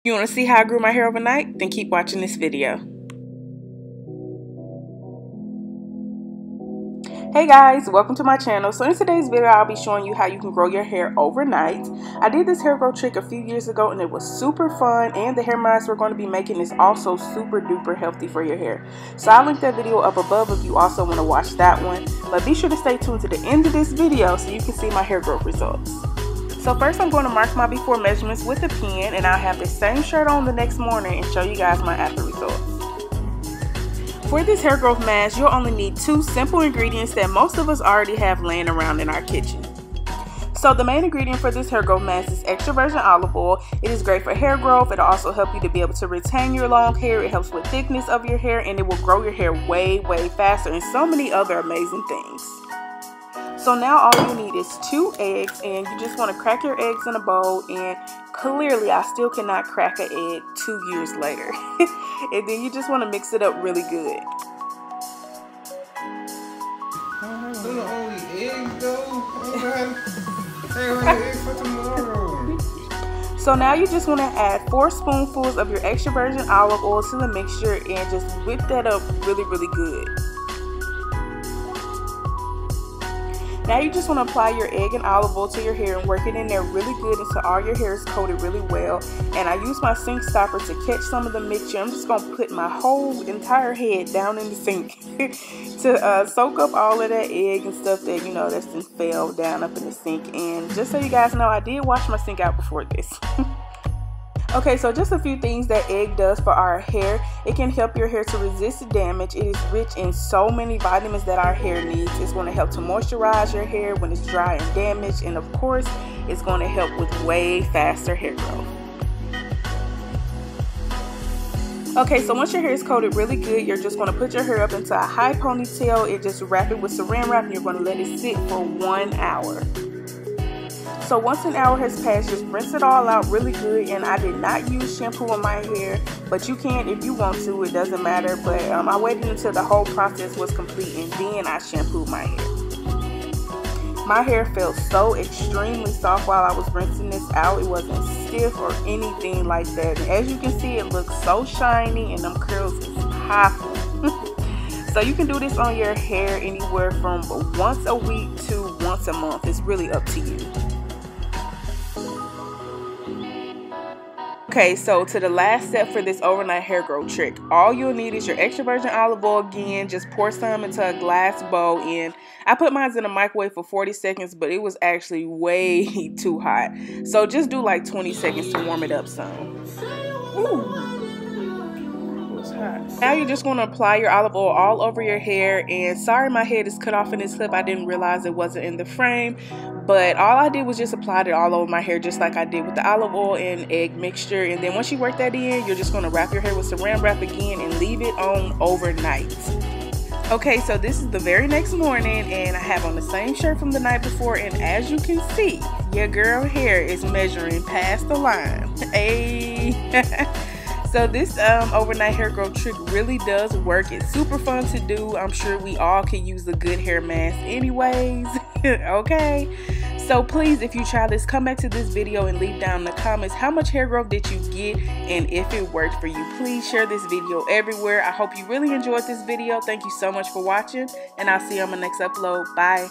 You want to see how I grew my hair overnight? Then keep watching this video. Hey guys, welcome to my channel. So in today's video, I'll be showing you how you can grow your hair overnight. I did this hair growth trick a few years ago and it was super fun, and the hair mask we're going to be making is also super duper healthy for your hair. So I'll link that video up above if you also want to watch that one. But be sure to stay tuned to the end of this video so you can see my hair growth results. So first I'm going to mark my before measurements with a pen, and I'll have the same shirt on the next morning and show you guys my after results. For this hair growth mask, you'll only need 2 simple ingredients that most of us already have laying around in our kitchen. So the main ingredient for this hair growth mask is extra virgin olive oil. It is great for hair growth. It'll also help you to be able to retain your long hair. It helps with thickness of your hair, and it will grow your hair way faster, and so many other amazing things. So now all you need is 2 eggs, and you just want to crack your eggs in a bowl, and clearly I still cannot crack an egg 2 years later. And then you just want to mix it up really good. Only eggs though? Eggs for tomorrow. So now you just want to add 4 spoonfuls of your extra virgin olive oil to the mixture and just whip that up really good. Now you just want to apply your egg and olive oil to your hair and work it in there really good until all your hair is coated really well. And I use my sink stopper to catch some of the mixture. I'm just going to put my whole entire head down in the sink to soak up all of that egg and stuff that, you know, that's been fell down up in the sink. And just so you guys know, I did wash my sink out before this. Okay, so just a few things that egg does for our hair. It can help your hair to resist damage. It is rich in so many vitamins that our hair needs. It's going to help to moisturize your hair when it's dry and damaged. And of course, it's going to help with way faster hair growth. Okay, so once your hair is coated really good, you're just going to put your hair up into a high ponytail and just wrap it with saran wrap, and you're going to let it sit for 1 hour. So once an hour has passed, just rinse it all out really good. And I did not use shampoo on my hair, but you can if you want to, it doesn't matter. But I waited until the whole process was complete and then I shampooed my hair. My hair felt so extremely soft while I was rinsing this out. It wasn't stiff or anything like that. And as you can see, it looks so shiny and them curls is popping. So you can do this on your hair anywhere from once a week to once a month. It's really up to you. Okay, so to the last step for this overnight hair growth trick, all you'll need is your extra virgin olive oil again. Just pour some into a glass bowl, and I put mine in the microwave for 40 seconds, but it was actually way too hot. So just do like 20 seconds to warm it up some. Ooh. Now you're just going to apply your olive oil all over your hair, and sorry my head is cut off in this clip. I didn't realize it wasn't in the frame, but all I did was just apply it all over my hair just like I did with the olive oil and egg mixture. And then once you work that in, you're just going to wrap your hair with saran wrap again and leave it on overnight. Okay, so this is the very next morning, and I have on the same shirt from the night before, and as you can see, your girl hair is measuring past the line. Hey. So this overnight hair growth trick really does work. It's super fun to do. I'm sure we all can use a good hair mask anyways. Okay, so please, if you try this, come back to this video and leave down in the comments how much hair growth did you get and if it worked for you. Please share this video everywhere. I hope you really enjoyed this video. Thank you so much for watching, and I'll see you on my next upload. Bye.